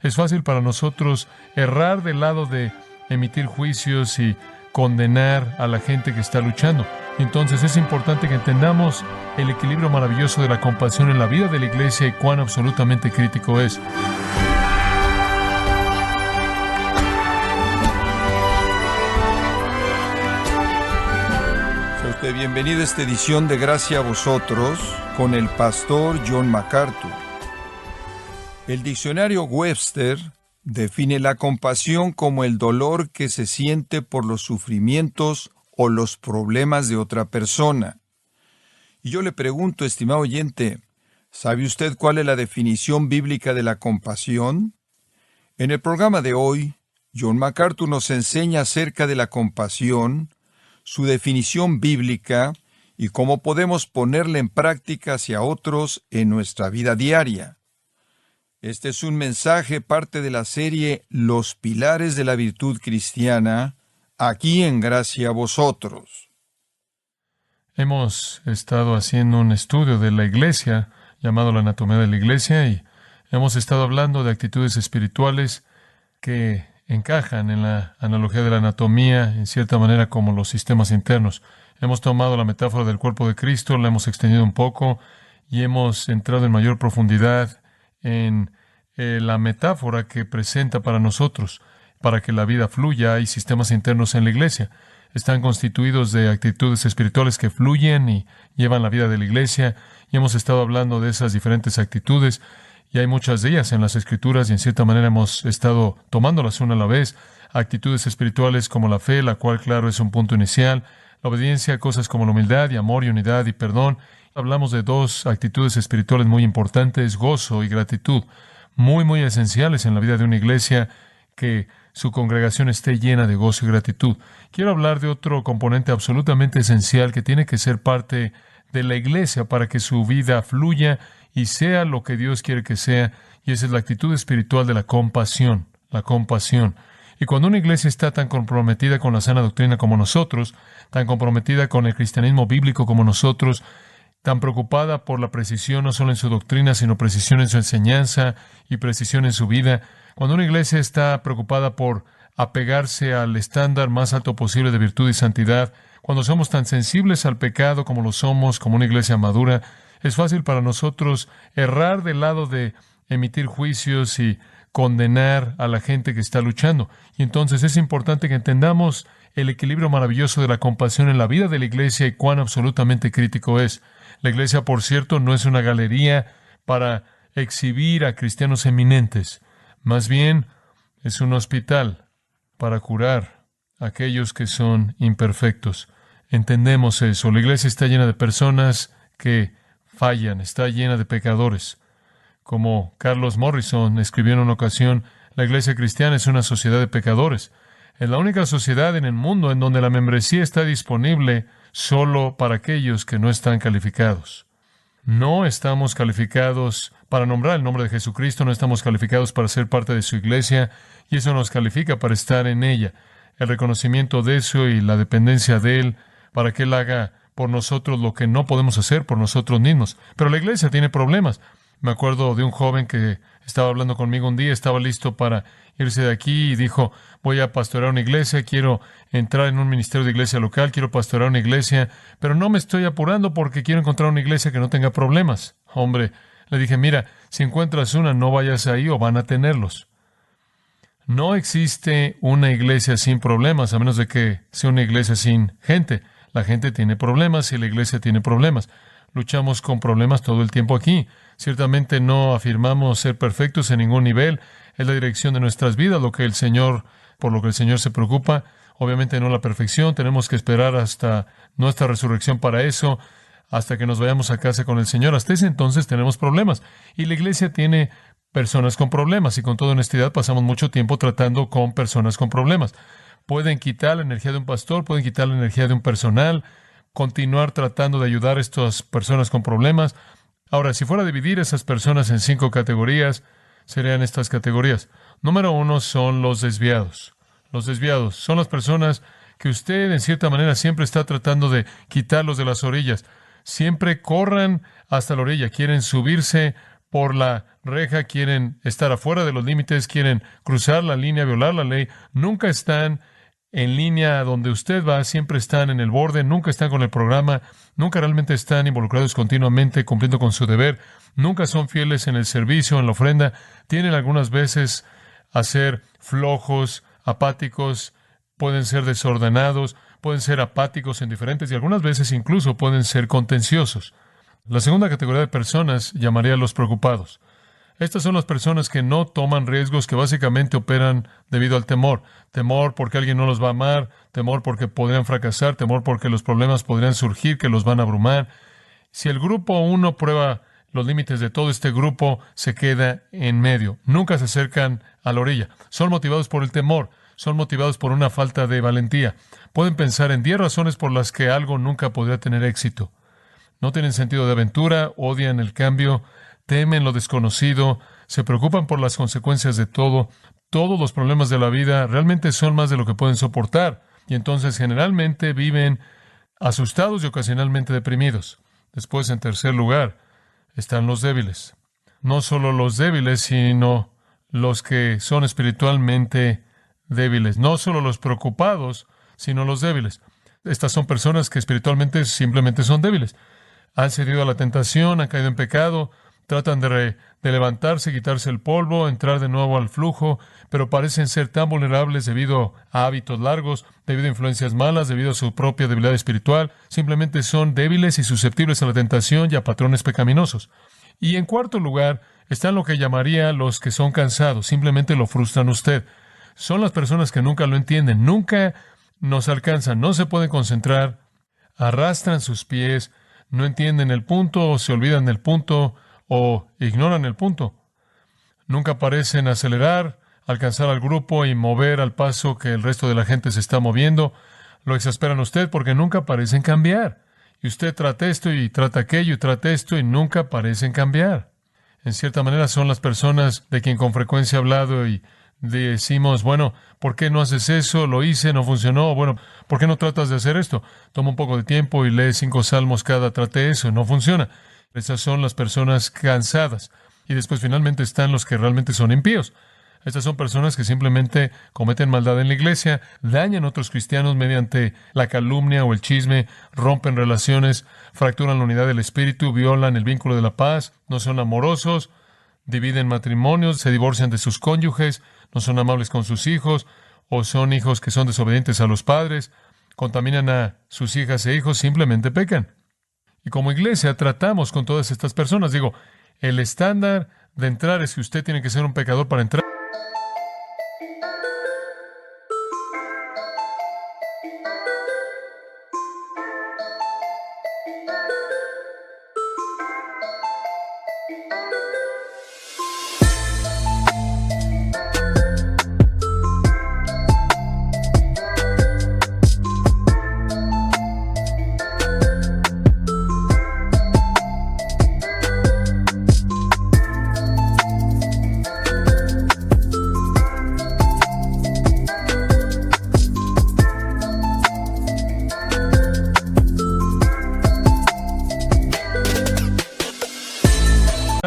Es fácil para nosotros errar del lado de emitir juicios y condenar a la gente que está luchando. Entonces es importante que entendamos el equilibrio maravilloso de la compasión en la vida de la iglesia y cuán absolutamente crítico es. Sea usted bienvenido a esta edición de Gracia a Vosotros con el pastor John MacArthur. El diccionario Webster define la compasión como el dolor que se siente por los sufrimientos o los problemas de otra persona. Y yo le pregunto, estimado oyente, ¿sabe usted cuál es la definición bíblica de la compasión? En el programa de hoy, John MacArthur nos enseña acerca de la compasión, su definición bíblica y cómo podemos ponerla en práctica hacia otros en nuestra vida diaria. Este es un mensaje parte de la serie Los Pilares de la Virtud Cristiana, aquí en Gracia a Vosotros. Hemos estado haciendo un estudio de la iglesia, llamado la anatomía de la iglesia, y hemos estado hablando de actitudes espirituales que encajan en la analogía de la anatomía, en cierta manera como los sistemas internos. Hemos tomado la metáfora del cuerpo de Cristo, la hemos extendido un poco, y hemos entrado en mayor profundidad en la metáfora que presenta para nosotros. Para que la vida fluya, hay sistemas internos en la iglesia. Están constituidos de actitudes espirituales que fluyen y llevan la vida de la iglesia, y hemos estado hablando de esas diferentes actitudes, y hay muchas de ellas en las Escrituras, y en cierta manera hemos estado tomándolas una a la vez. Actitudes espirituales como la fe, la cual, claro, es un punto inicial, la obediencia, cosas como la humildad y amor y unidad y perdón. Hablamos de dos actitudes espirituales muy importantes, gozo y gratitud, muy esenciales en la vida de una iglesia, que su congregación esté llena de gozo y gratitud. Quiero hablar de otro componente absolutamente esencial que tiene que ser parte de la iglesia para que su vida fluya y sea lo que Dios quiere que sea, y esa es la actitud espiritual de la compasión, la compasión. Y cuando una iglesia está tan comprometida con la sana doctrina como nosotros, tan comprometida con el cristianismo bíblico como nosotros, tan preocupada por la precisión no solo en su doctrina, sino precisión en su enseñanza y precisión en su vida, cuando una iglesia está preocupada por apegarse al estándar más alto posible de virtud y santidad, cuando somos tan sensibles al pecado como lo somos como una iglesia madura, es fácil para nosotros errar del lado de emitir juicios y condenar a la gente que está luchando. Y entonces es importante que entendamos el equilibrio maravilloso de la compasión en la vida de la iglesia y cuán absolutamente crítico es. La iglesia, por cierto, no es una galería para exhibir a cristianos eminentes. Más bien, es un hospital para curar a aquellos que son imperfectos. Entendemos eso. La iglesia está llena de personas que fallan, está llena de pecadores. Como Carlos Morrison escribió en una ocasión, la iglesia cristiana es una sociedad de pecadores. Es la única sociedad en el mundo en donde la membresía está disponible solo para aquellos que no están calificados. No estamos calificados para nombrar el nombre de Jesucristo, no estamos calificados para ser parte de su iglesia, y eso nos califica para estar en ella. El reconocimiento de eso y la dependencia de Él, para que Él haga por nosotros lo que no podemos hacer por nosotros mismos. Pero la iglesia tiene problemas. Me acuerdo de un joven que estaba hablando conmigo un día, estaba listo para irse de aquí y dijo, voy a pastorear una iglesia, quiero entrar en un ministerio de iglesia local, quiero pastorear una iglesia, pero no me estoy apurando porque quiero encontrar una iglesia que no tenga problemas. Hombre, le dije, mira, si encuentras una, no vayas ahí o van a tenerlos. No existe una iglesia sin problemas, a menos de que sea una iglesia sin gente. La gente tiene problemas y la iglesia tiene problemas. Luchamos con problemas todo el tiempo aquí. Ciertamente no afirmamos ser perfectos en ningún nivel. Es la dirección de nuestras vidas por lo que el Señor se preocupa. Obviamente no la perfección. Tenemos que esperar hasta nuestra resurrección para eso, hasta que nos vayamos a casa con el Señor. Hasta ese entonces tenemos problemas. Y la iglesia tiene personas con problemas. Y con toda honestidad pasamos mucho tiempo tratando con personas con problemas. Pueden quitar la energía de un pastor, pueden quitar la energía de un personal, continuar tratando de ayudar a estas personas con problemas. Ahora, si fuera a dividir esas personas en 5 categorías, serían estas categorías. Número 1 son los desviados. Los desviados son las personas que usted, en cierta manera, siempre está tratando de quitarlos de las orillas. Siempre corran hasta la orilla, quieren subirse por la reja, quieren estar afuera de los límites, quieren cruzar la línea, violar la ley. Nunca están en línea a donde usted va, siempre están en el borde, nunca están con el programa, nunca realmente están involucrados continuamente cumpliendo con su deber, nunca son fieles en el servicio, en la ofrenda, tienen algunas veces a ser flojos, apáticos, pueden ser desordenados, pueden ser apáticos, indiferentes y algunas veces incluso pueden ser contenciosos. La segunda categoría de personas llamaría a los preocupados. Estas son las personas que no toman riesgos, que básicamente operan debido al temor. Temor porque alguien no los va a amar, temor porque podrían fracasar, temor porque los problemas podrían surgir, que los van a abrumar. Si el grupo 1 prueba los límites de todo este grupo, se queda en medio. Nunca se acercan a la orilla. Son motivados por el temor, son motivados por una falta de valentía. Pueden pensar en 10 razones por las que algo nunca podría tener éxito. No tienen sentido de aventura, odian el cambio, temen lo desconocido, se preocupan por las consecuencias de todo. Todos los problemas de la vida realmente son más de lo que pueden soportar. Y entonces generalmente viven asustados y ocasionalmente deprimidos. Después, en tercer lugar, están los débiles. No solo los débiles, sino los que son espiritualmente débiles. No solo los preocupados, sino los débiles. Estas son personas que espiritualmente simplemente son débiles. Han cedido a la tentación, han caído en pecado, tratan de levantarse, quitarse el polvo, entrar de nuevo al flujo, pero parecen ser tan vulnerables debido a hábitos largos, debido a influencias malas, debido a su propia debilidad espiritual. Simplemente son débiles y susceptibles a la tentación y a patrones pecaminosos. Y en cuarto lugar, están lo que llamaría los que son cansados. Simplemente lo frustran a usted. Son las personas que nunca lo entienden, nunca nos alcanzan, no se pueden concentrar, arrastran sus pies, no entienden el punto o se olvidan del punto o ignoran el punto. Nunca parecen acelerar, alcanzar al grupo y mover al paso que el resto de la gente se está moviendo. Lo exasperan a usted porque nunca parecen cambiar. Y usted trata esto y trata aquello y trata esto y nunca parecen cambiar. En cierta manera son las personas de quien con frecuencia he hablado y decimos, bueno, ¿por qué no haces eso? Lo hice, no funcionó. Bueno, ¿por qué no tratas de hacer esto? Toma un poco de tiempo y lee 5 salmos cada, trate eso, no funciona. Esas son las personas cansadas. Y después finalmente están los que realmente son impíos. Estas son personas que simplemente cometen maldad en la iglesia, dañan a otros cristianos mediante la calumnia o el chisme, rompen relaciones, fracturan la unidad del espíritu, violan el vínculo de la paz, no son amorosos, dividen matrimonios, se divorcian de sus cónyuges, no son amables con sus hijos, o son hijos que son desobedientes a los padres, contaminan a sus hijas e hijos, simplemente pecan. Y como iglesia tratamos con todas estas personas. Digo, el estándar de entrar es que usted tiene que ser un pecador para entrar.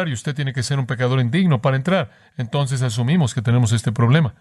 Y usted tiene que ser un pecador indigno para entrar. Entonces asumimos que tenemos este problema.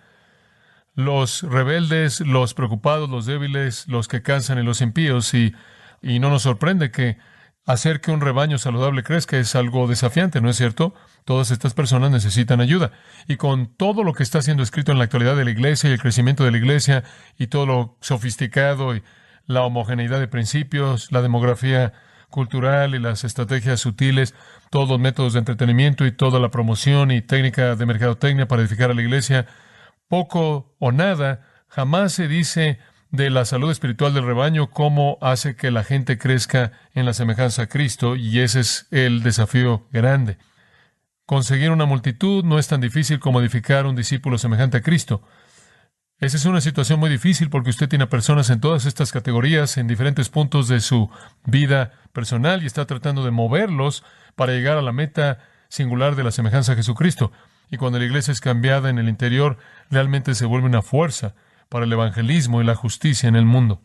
Los rebeldes, los preocupados, los débiles, los que cansan y los impíos. Y no nos sorprende que hacer que un rebaño saludable crezca es algo desafiante, ¿no es cierto? Todas estas personas necesitan ayuda. Y con todo lo que está siendo escrito en la actualidad de la iglesia y el crecimiento de la iglesia y todo lo sofisticado y la homogeneidad de principios, la demografía cultural y las estrategias sutiles, todos los métodos de entretenimiento y toda la promoción y técnica de mercadotecnia para edificar a la iglesia, poco o nada jamás se dice de la salud espiritual del rebaño, cómo hace que la gente crezca en la semejanza a Cristo, y ese es el desafío grande. Conseguir una multitud no es tan difícil como edificar un discípulo semejante a Cristo. Esa es una situación muy difícil porque usted tiene a personas en todas estas categorías, en diferentes puntos de su vida personal, y está tratando de moverlos para llegar a la meta singular de la semejanza a Jesucristo. Y cuando la iglesia es cambiada en el interior, realmente se vuelve una fuerza para el evangelismo y la justicia en el mundo.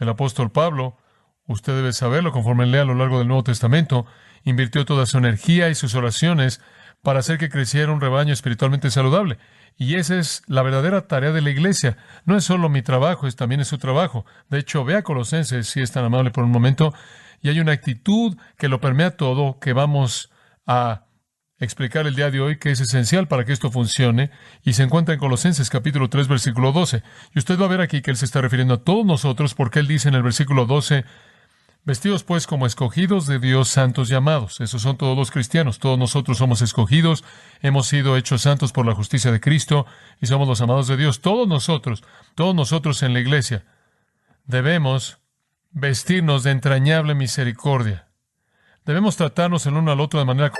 El apóstol Pablo, usted debe saberlo conforme lea a lo largo del Nuevo Testamento, invirtió toda su energía y sus oraciones para hacer que creciera un rebaño espiritualmente saludable. Y esa es la verdadera tarea de la iglesia. No es solo mi trabajo, también es su trabajo. De hecho, ve a Colosenses, si es tan amable por un momento, y hay una actitud que lo permea todo, que vamos a explicar el día de hoy, que es esencial para que esto funcione, y se encuentra en Colosenses capítulo 3, versículo 12. Y usted va a ver aquí que él se está refiriendo a todos nosotros, porque él dice en el versículo 12, vestidos pues como escogidos de Dios, santos y amados. Esos son todos los cristianos. Todos nosotros somos escogidos, hemos sido hechos santos por la justicia de Cristo y somos los amados de Dios. Todos nosotros en la iglesia debemos vestirnos de entrañable misericordia. Debemos tratarnos el uno al otro de manera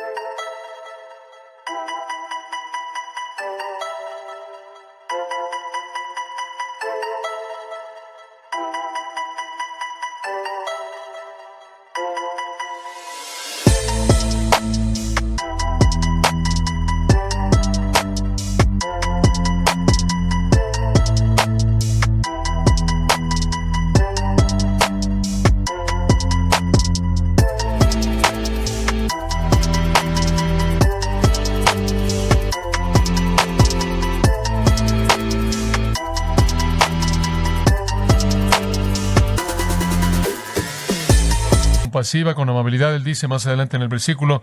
compasiva, con amabilidad. Él dice más adelante en el versículo,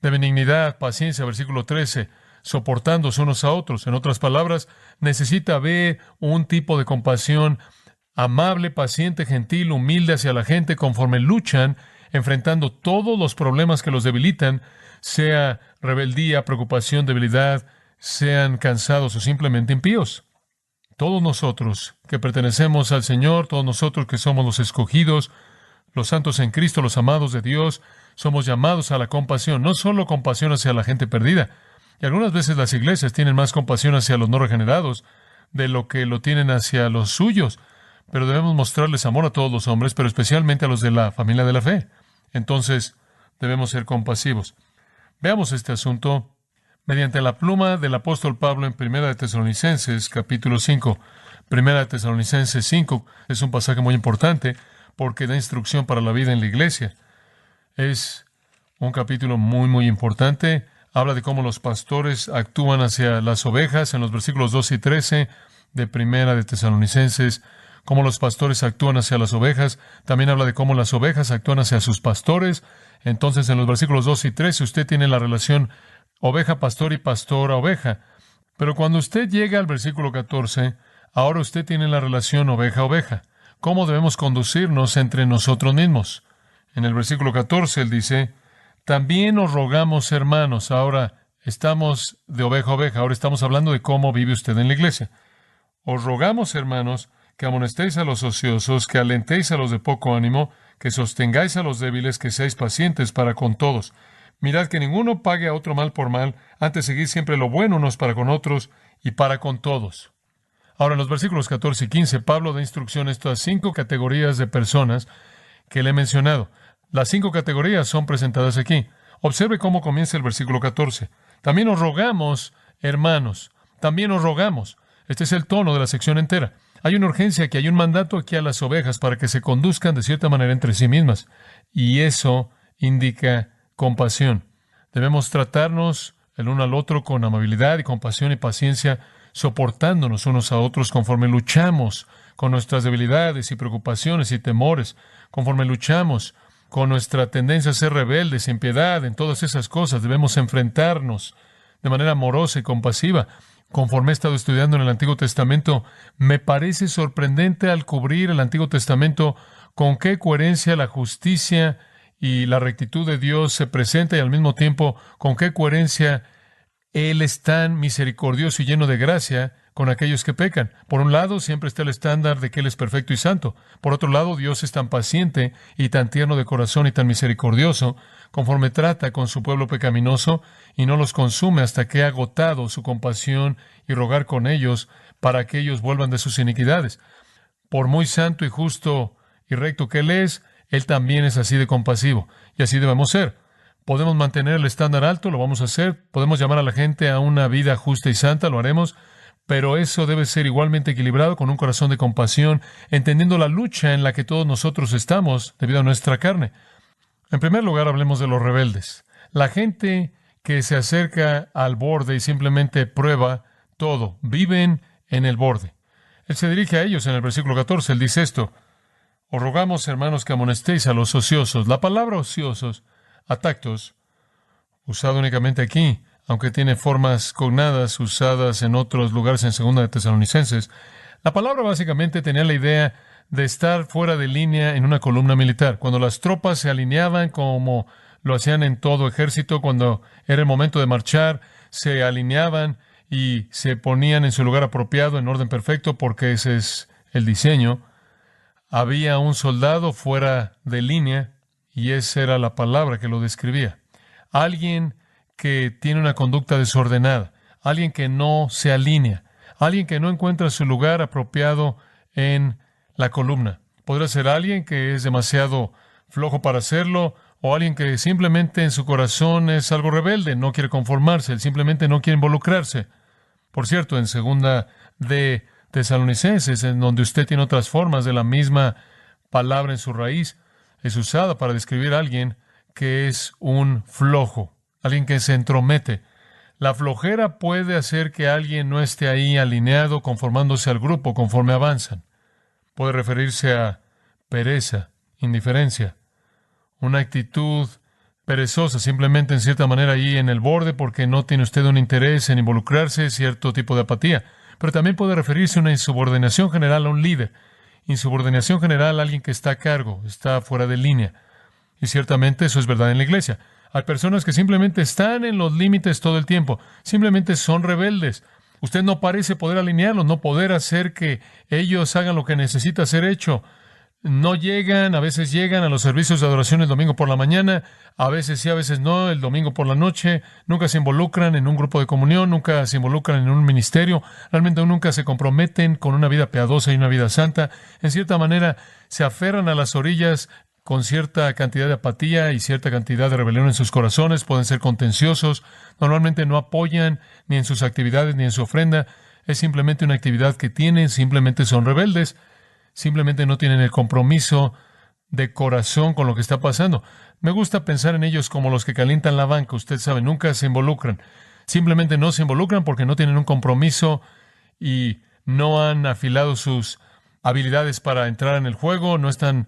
de benignidad, paciencia, versículo 13, soportándose unos a otros. En otras palabras, necesita ver un tipo de compasión amable, paciente, gentil, humilde hacia la gente, conforme luchan, enfrentando todos los problemas que los debilitan, sea rebeldía, preocupación, debilidad, sean cansados o simplemente impíos. Todos nosotros que pertenecemos al Señor, todos nosotros que somos los escogidos, los santos en Cristo, los amados de Dios, somos llamados a la compasión, no solo compasión hacia la gente perdida. Y algunas veces las iglesias tienen más compasión hacia los no regenerados de lo que lo tienen hacia los suyos, pero debemos mostrarles amor a todos los hombres, pero especialmente a los de la familia de la fe. Entonces, debemos ser compasivos. Veamos este asunto mediante la pluma del apóstol Pablo en Primera de Tesalonicenses, capítulo 5. Primera de Tesalonicenses 5 es un pasaje muy importante porque da instrucción para la vida en la iglesia. Es un capítulo muy importante. Habla de cómo los pastores actúan hacia las ovejas en los versículos 12 y 13 de Primera de Tesalonicenses, cómo los pastores actúan hacia las ovejas. También habla de cómo las ovejas actúan hacia sus pastores. Entonces, en los versículos 12 y 13, usted tiene la relación oveja-pastor y pastor-oveja. Pero cuando usted llega al versículo 14, ahora usted tiene la relación oveja-oveja. ¿Cómo debemos conducirnos entre nosotros mismos? En el versículo 14, él dice, también os rogamos, hermanos. Ahora estamos de oveja a oveja. Ahora estamos hablando de cómo vive usted en la iglesia. Os rogamos, hermanos, que amonestéis a los ociosos, que alentéis a los de poco ánimo, que sostengáis a los débiles, que seáis pacientes para con todos. Mirad que ninguno pague a otro mal por mal, antes seguid siempre lo bueno unos para con otros y para con todos. Ahora, en los versículos 14 y 15, Pablo da instrucción a estas 5 categorías de personas que le he mencionado. Las 5 categorías son presentadas aquí. Observe cómo comienza el versículo 14. También os rogamos, hermanos. También os rogamos. Este es el tono de la sección entera. Hay una urgencia aquí, hay un mandato aquí a las ovejas para que se conduzcan de cierta manera entre sí mismas. Y eso indica compasión. Debemos tratarnos el uno al otro con amabilidad y compasión y paciencia, soportándonos unos a otros conforme luchamos con nuestras debilidades y preocupaciones y temores, conforme luchamos con nuestra tendencia a ser rebeldes, sin piedad, en todas esas cosas. Debemos enfrentarnos de manera amorosa y compasiva. Conforme he estado estudiando en el Antiguo Testamento, me parece sorprendente al cubrir el Antiguo Testamento con qué coherencia la justicia y la rectitud de Dios se presenta y al mismo tiempo con qué coherencia Él es tan misericordioso y lleno de gracia con aquellos que pecan. Por un lado, siempre está el estándar de que Él es perfecto y santo. Por otro lado, Dios es tan paciente y tan tierno de corazón y tan misericordioso conforme trata con su pueblo pecaminoso y no los consume hasta que ha agotado su compasión y rogar con ellos para que ellos vuelvan de sus iniquidades. Por muy santo y justo y recto que Él es, Él también es así de compasivo y así debemos ser. Podemos mantener el estándar alto, lo vamos a hacer. Podemos llamar a la gente a una vida justa y santa, lo haremos. Pero eso debe ser igualmente equilibrado con un corazón de compasión, entendiendo la lucha en la que todos nosotros estamos debido a nuestra carne. En primer lugar, hablemos de los rebeldes. La gente que se acerca al borde y simplemente prueba todo, viven en el borde. Él se dirige a ellos en el versículo 14. Él dice esto: os rogamos, hermanos, que amonestéis a los ociosos. La palabra ociosos, atactos, usado únicamente aquí, aunque tiene formas cognadas usadas en otros lugares en Segunda de Tesalonicenses, la palabra básicamente tenía la idea de estar fuera de línea en una columna militar. Cuando las tropas se alineaban como lo hacían en todo ejército, cuando era el momento de marchar, se alineaban y se ponían en su lugar apropiado, en orden perfecto, porque ese es el diseño. Había un soldado fuera de línea y esa era la palabra que lo describía. Alguien que tiene una conducta desordenada, alguien que no se alinea, alguien que no encuentra su lugar apropiado en la columna. Podría ser alguien que es demasiado flojo para hacerlo, o alguien que simplemente en su corazón es algo rebelde, no quiere conformarse, él simplemente no quiere involucrarse. Por cierto, en Segunda de Tesalonicenses, en donde usted tiene otras formas de la misma palabra en su raíz, es usada para describir a alguien que es un flojo, alguien que se entromete. La flojera puede hacer que alguien no esté ahí alineado, conformándose al grupo conforme avanzan. Puede referirse a pereza, indiferencia, una actitud perezosa, simplemente en cierta manera ahí en el borde porque no tiene usted un interés en involucrarse, cierto tipo de apatía. Pero también puede referirse a una insubordinación general a un líder. Insubordinación general a alguien que está a cargo, está fuera de línea. Y ciertamente eso es verdad en la iglesia. Hay personas que simplemente están en los límites todo el tiempo, simplemente son rebeldes. Usted no parece poder alinearlos, no poder hacer que ellos hagan lo que necesita ser hecho. No llegan, a veces llegan a los servicios de adoración el domingo por la mañana, a veces sí, a veces no, el domingo por la noche, nunca se involucran en un grupo de comunión, nunca se involucran en un ministerio, realmente nunca se comprometen con una vida piadosa y una vida santa. En cierta manera, se aferran a las orillas con cierta cantidad de apatía y cierta cantidad de rebelión en sus corazones, pueden ser contenciosos, normalmente no apoyan ni en sus actividades ni en su ofrenda, es simplemente una actividad que tienen, simplemente son rebeldes. Simplemente no tienen el compromiso de corazón con lo que está pasando. Me gusta pensar en ellos como los que calientan la banca. Usted sabe, nunca se involucran. Simplemente no se involucran porque no tienen un compromiso y no han afilado sus habilidades para entrar en el juego. No están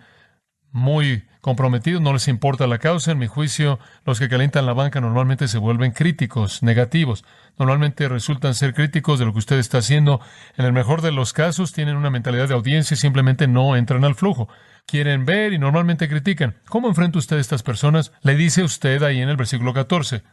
muy comprometidos, no les importa la causa. En mi juicio, los que calientan la banca normalmente se vuelven críticos, negativos. Normalmente resultan ser críticos de lo que usted está haciendo. En el mejor de los casos, tienen una mentalidad de audiencia y simplemente no entran al flujo. Quieren ver y normalmente critican. ¿Cómo enfrenta usted a estas personas? Le dice usted ahí en el versículo 14.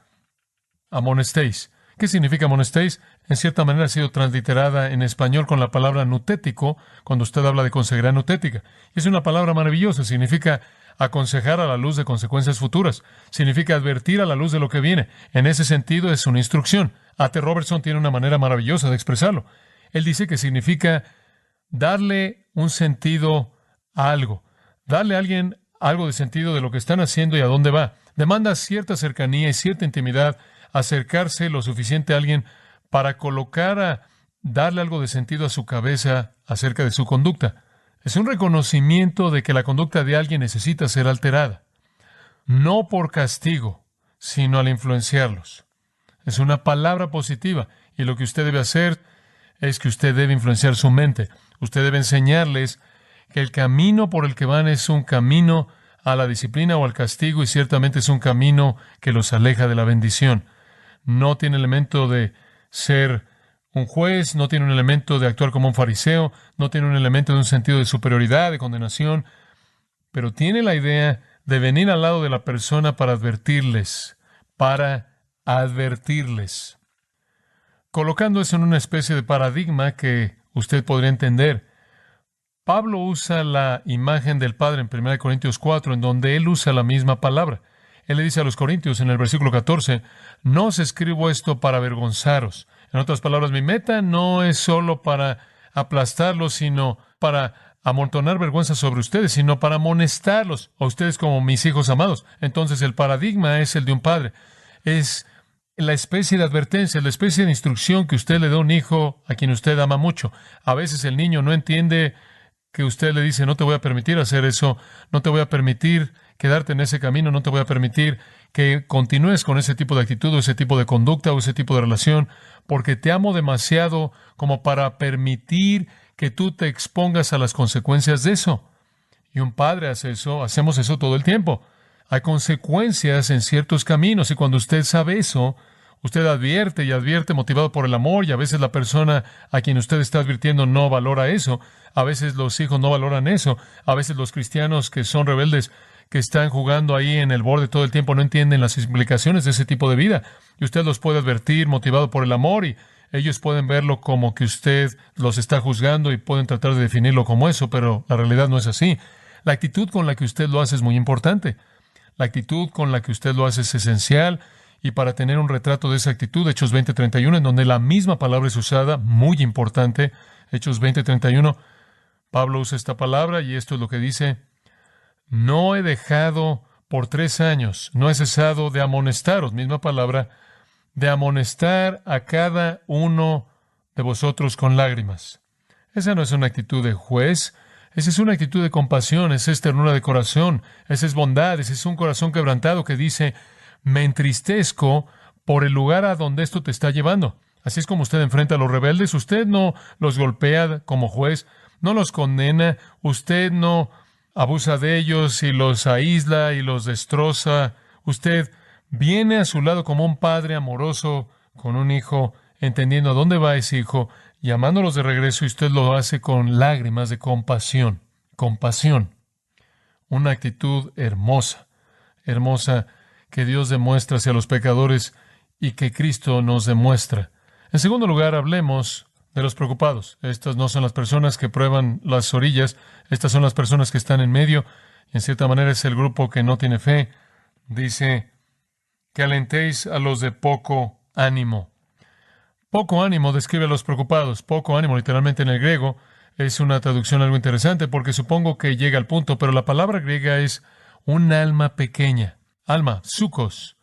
Amonestéis. ¿Qué significa amonestéis? En cierta manera ha sido transliterada en español con la palabra nutético, cuando usted habla de consejería nutética. Es una palabra maravillosa, significa aconsejar a la luz de consecuencias futuras. Significa advertir a la luz de lo que viene. En ese sentido es una instrucción. A.T. Robertson tiene una manera maravillosa de expresarlo. Él dice que significa darle un sentido a algo. Darle a alguien algo de sentido de lo que están haciendo y a dónde va. Demanda cierta cercanía y cierta intimidad, acercarse lo suficiente a alguien para darle algo de sentido a su cabeza acerca de su conducta. Es un reconocimiento de que la conducta de alguien necesita ser alterada. No por castigo, sino al influenciarlos. Es una palabra positiva y lo que usted debe hacer es que usted debe influenciar su mente. Usted debe enseñarles que el camino por el que van es un camino a la disciplina o al castigo y ciertamente es un camino que los aleja de la bendición. No tiene elemento de ser un juez, no tiene un elemento de actuar como un fariseo, no tiene un elemento de un sentido de superioridad, de condenación, pero tiene la idea de venir al lado de la persona para advertirles, colocando eso en una especie de paradigma que usted podría entender. Pablo usa la imagen del Padre en 1 Corintios 4, en donde él usa la misma palabra. Él le dice a los Corintios en el versículo 14, no os escribo esto para avergonzaros. En otras palabras, mi meta no es solo para aplastarlos, sino para amontonar vergüenza sobre ustedes, sino para amonestarlos a ustedes como mis hijos amados. Entonces el paradigma es el de un padre. Es la especie de advertencia, la especie de instrucción que usted le da a un hijo a quien usted ama mucho. A veces el niño no entiende que usted le dice, no te voy a permitir hacer eso, no te voy a permitir quedarte en ese camino, no te voy a permitir que continúes con ese tipo de actitud o ese tipo de conducta o ese tipo de relación, porque te amo demasiado como para permitir que tú te expongas a las consecuencias de eso. Y un padre hace eso, hacemos eso todo el tiempo. Hay consecuencias en ciertos caminos y cuando usted sabe eso, usted advierte y advierte motivado por el amor y a veces la persona a quien usted está advirtiendo no valora eso. A veces los hijos no valoran eso. A veces los cristianos que son rebeldes, que están jugando ahí en el borde todo el tiempo, no entienden las implicaciones de ese tipo de vida. Y usted los puede advertir motivado por el amor y ellos pueden verlo como que usted los está juzgando y pueden tratar de definirlo como eso, pero la realidad no es así. La actitud con la que usted lo hace es muy importante. La actitud con la que usted lo hace es esencial y para tener un retrato de esa actitud, Hechos 20:31, en donde la misma palabra es usada, muy importante, Hechos 20:31, Pablo usa esta palabra y esto es lo que dice: no he dejado por 3 años, no he cesado de amonestaros, misma palabra, de amonestar a cada uno de vosotros con lágrimas. Esa no es una actitud de juez, esa es una actitud de compasión, esa es ternura de corazón, esa es bondad, ese es un corazón quebrantado que dice, me entristezco por el lugar a donde esto te está llevando. Así es como usted enfrenta a los rebeldes, usted no los golpea como juez, no los condena, usted no abusa de ellos y los aísla y los destroza. Usted viene a su lado como un padre amoroso con un hijo, entendiendo a dónde va ese hijo, llamándolos de regreso, y usted lo hace con lágrimas de compasión. Compasión. Una actitud hermosa, hermosa que Dios demuestra hacia los pecadores y que Cristo nos demuestra. En segundo lugar, hablemos de los preocupados. Estas no son las personas que prueban las orillas, estas son las personas que están en medio, y en cierta manera es el grupo que no tiene fe. Dice que alentéis a los de poco ánimo. Poco ánimo describe a los preocupados. Poco ánimo, literalmente en el griego, es una traducción algo interesante porque supongo que llega al punto, pero la palabra griega es un alma pequeña. Alma, psukos,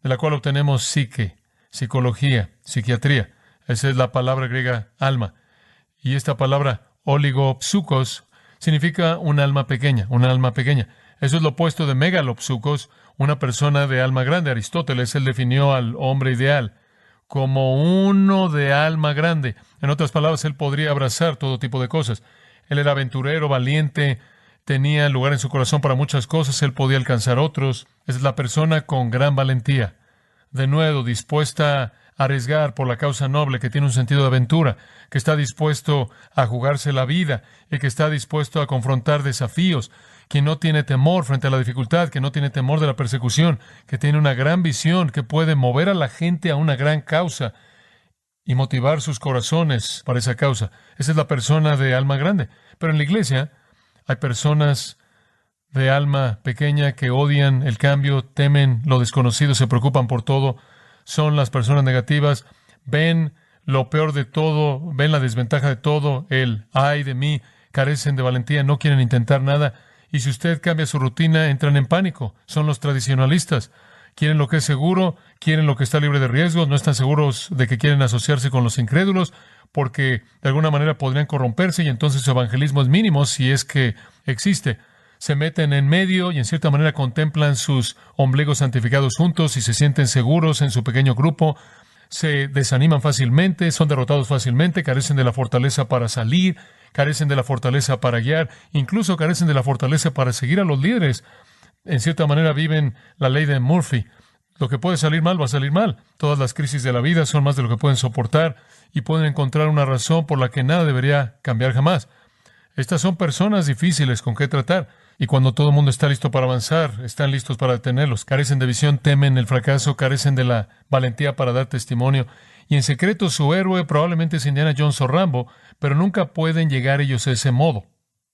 de la cual obtenemos psique, psicología, psiquiatría. Esa es la palabra griega alma. Y esta palabra oligopsukos significa un alma pequeña, una alma pequeña. Eso es lo opuesto de megalopsukos, una persona de alma grande. Aristóteles, él definió al hombre ideal como uno de alma grande. En otras palabras, él podría abrazar todo tipo de cosas. Él era aventurero, valiente, tenía lugar en su corazón para muchas cosas, él podía alcanzar otros. Es la persona con gran valentía. De nuevo, dispuesta a arriesgar por la causa noble, que tiene un sentido de aventura, que está dispuesto a jugarse la vida y que está dispuesto a confrontar desafíos, que no tiene temor frente a la dificultad, que no tiene temor de la persecución, que tiene una gran visión, que puede mover a la gente a una gran causa y motivar sus corazones para esa causa. Esa es la persona de alma grande. Pero en la iglesia hay personas de alma pequeña que odian el cambio, temen lo desconocido, se preocupan por todo. Son las personas negativas, ven lo peor de todo, ven la desventaja de todo, el ay de mí, carecen de valentía, no quieren intentar nada. Y si usted cambia su rutina, entran en pánico. Son los tradicionalistas. Quieren lo que es seguro, quieren lo que está libre de riesgos, no están seguros de que quieren asociarse con los incrédulos, porque de alguna manera podrían corromperse y entonces su evangelismo es mínimo si es que existe. Se meten en medio y en cierta manera contemplan sus ombligos santificados juntos y se sienten seguros en su pequeño grupo. Se desaniman fácilmente, son derrotados fácilmente, carecen de la fortaleza para salir, carecen de la fortaleza para guiar, incluso carecen de la fortaleza para seguir a los líderes. En cierta manera viven la ley de Murphy. Lo que puede salir mal va a salir mal. Todas las crisis de la vida son más de lo que pueden soportar y pueden encontrar una razón por la que nada debería cambiar jamás. Estas son personas difíciles con que tratar. Y cuando todo el mundo está listo para avanzar, están listos para detenerlos. Carecen de visión, temen el fracaso, carecen de la valentía para dar testimonio. Y en secreto su héroe probablemente es Indiana Jones o Rambo, pero nunca pueden llegar ellos a ese modo.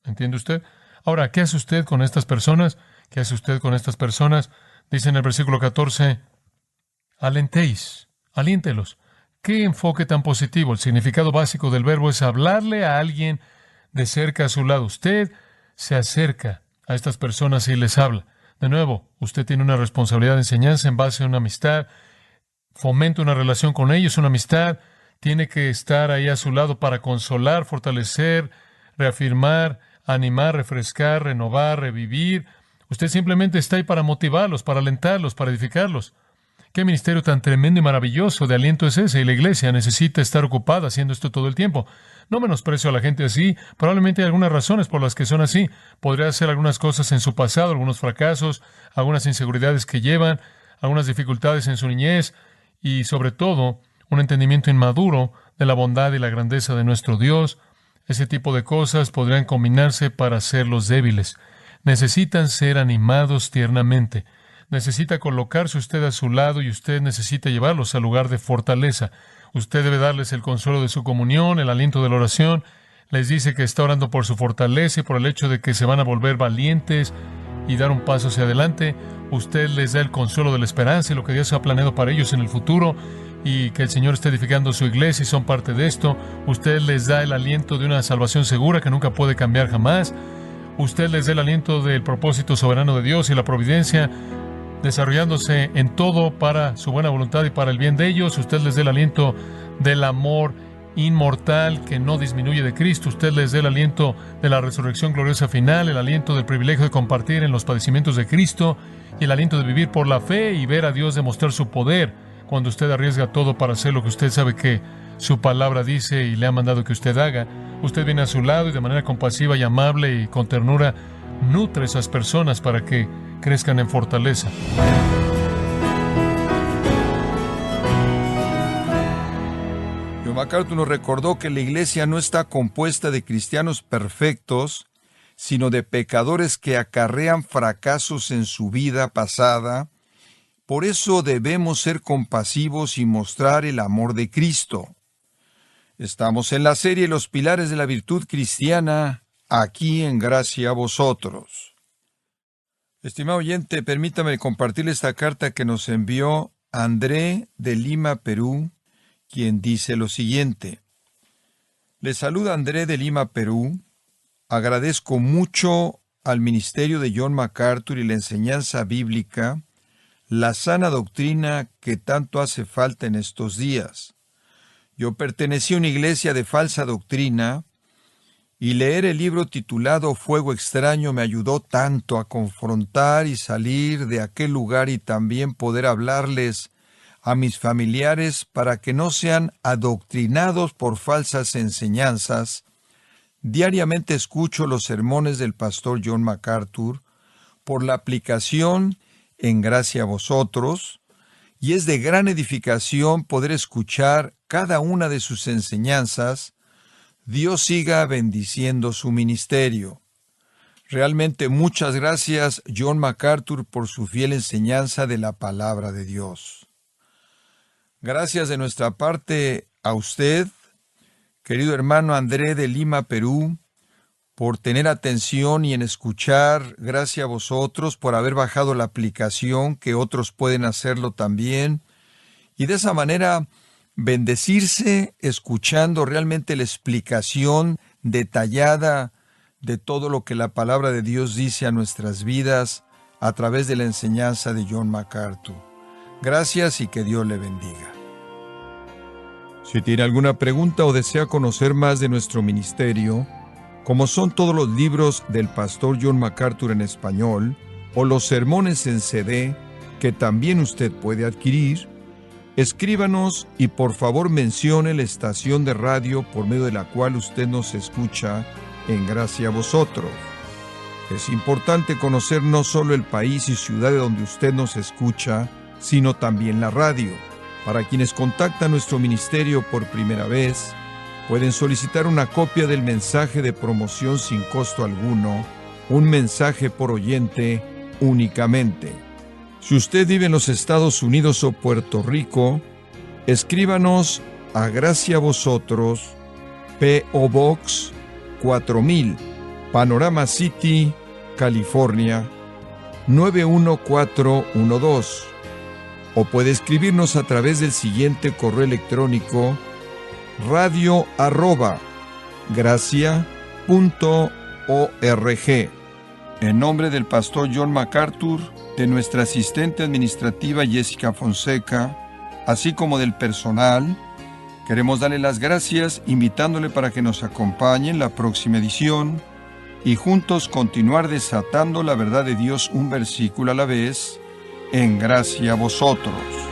¿Entiende usted? Ahora, ¿qué hace usted con estas personas? ¿Qué hace usted con estas personas? Dice en el versículo 14, alentéis, aliéntelos. ¿Qué enfoque tan positivo? El significado básico del verbo es hablarle a alguien de cerca a su lado. Usted se acerca a estas personas y les habla. De nuevo, usted tiene una responsabilidad de enseñanza en base a una amistad. Fomenta una relación con ellos, una amistad. Tiene que estar ahí a su lado para consolar, fortalecer, reafirmar, animar, refrescar, renovar, revivir. Usted simplemente está ahí para motivarlos, para alentarlos, para edificarlos. ¿Qué ministerio tan tremendo y maravilloso de aliento es ese? Y la iglesia necesita estar ocupada haciendo esto todo el tiempo. No menosprecio a la gente así. Probablemente hay algunas razones por las que son así. Podría ser algunas cosas en su pasado, algunos fracasos, algunas inseguridades que llevan, algunas dificultades en su niñez y, sobre todo, un entendimiento inmaduro de la bondad y la grandeza de nuestro Dios. Ese tipo de cosas podrían combinarse para hacerlos débiles. Necesitan ser animados tiernamente. Necesita colocarse usted a su lado y usted necesita llevarlos al lugar de fortaleza. Usted debe darles el consuelo de su comunión, el aliento de la oración. Les dice que está orando por su fortaleza y por el hecho de que se van a volver valientes y dar un paso hacia adelante. Usted les da el consuelo de la esperanza y lo que Dios ha planeado para ellos en el futuro, y que el Señor está edificando su iglesia y son parte de esto. Usted les da el aliento de una salvación segura que nunca puede cambiar jamás. Usted les da el aliento del propósito soberano de Dios y la providencia, desarrollándose en todo para su buena voluntad y para el bien de ellos. Usted les da el aliento del amor inmortal que no disminuye de Cristo. Usted les da el aliento de la resurrección gloriosa final, el aliento del privilegio de compartir en los padecimientos de Cristo y el aliento de vivir por la fe y ver a Dios demostrar su poder cuando usted arriesga todo para hacer lo que usted sabe que su palabra dice y le ha mandado que usted haga. Usted viene a su lado y de manera compasiva y amable y con ternura nutre a esas personas para que crezcan en fortaleza. John MacArthur nos recordó que la iglesia no está compuesta de cristianos perfectos, sino de pecadores que acarrean fracasos en su vida pasada. Por eso debemos ser compasivos y mostrar el amor de Cristo. Estamos en la serie Los Pilares de la Virtud Cristiana, aquí en Gracia a Vosotros. Estimado oyente, permítame compartirle esta carta que nos envió André de Lima, Perú, quien dice lo siguiente. Le saluda André de Lima, Perú. Agradezco mucho al ministerio de John MacArthur y la enseñanza bíblica, la sana doctrina que tanto hace falta en estos días. Yo pertenecí a una iglesia de falsa doctrina, y leer el libro titulado Fuego Extraño me ayudó tanto a confrontar y salir de aquel lugar y también poder hablarles a mis familiares para que no sean adoctrinados por falsas enseñanzas. Diariamente escucho los sermones del pastor John MacArthur por la aplicación en Gracia a Vosotros, y es de gran edificación poder escuchar cada una de sus enseñanzas. Dios siga bendiciendo su ministerio. Realmente muchas gracias, John MacArthur, por su fiel enseñanza de la palabra de Dios. Gracias de nuestra parte a usted, querido hermano André de Lima, Perú, por tener atención y en escuchar. Gracias a vosotros por haber bajado la aplicación, que otros pueden hacerlo también, y de esa manera bendecirse escuchando realmente la explicación detallada de todo lo que la palabra de Dios dice a nuestras vidas a través de la enseñanza de John MacArthur. Gracias y que Dios le bendiga. Si tiene alguna pregunta o desea conocer más de nuestro ministerio, como son todos los libros del pastor John MacArthur en español o los sermones en CD que también usted puede adquirir, escríbanos y por favor mencione la estación de radio por medio de la cual usted nos escucha en Gracia a Vosotros. Es importante conocer no solo el país y ciudad de donde usted nos escucha, sino también la radio. Para quienes contactan nuestro ministerio por primera vez, pueden solicitar una copia del mensaje de promoción sin costo alguno, un mensaje por oyente únicamente. Si usted vive en los Estados Unidos o Puerto Rico, escríbanos a Gracia a Vosotros, P.O. Box 4000, Panorama City, California, 91412. O puede escribirnos a través del siguiente correo electrónico: radio@gracia.org. En nombre del pastor John MacArthur, de nuestra asistente administrativa Jessica Fonseca, así como del personal, Queremos darle las gracias, invitándole para que nos acompañe en la próxima edición y juntos continuar desatando la verdad de Dios un versículo a la vez, en gracia a vosotros.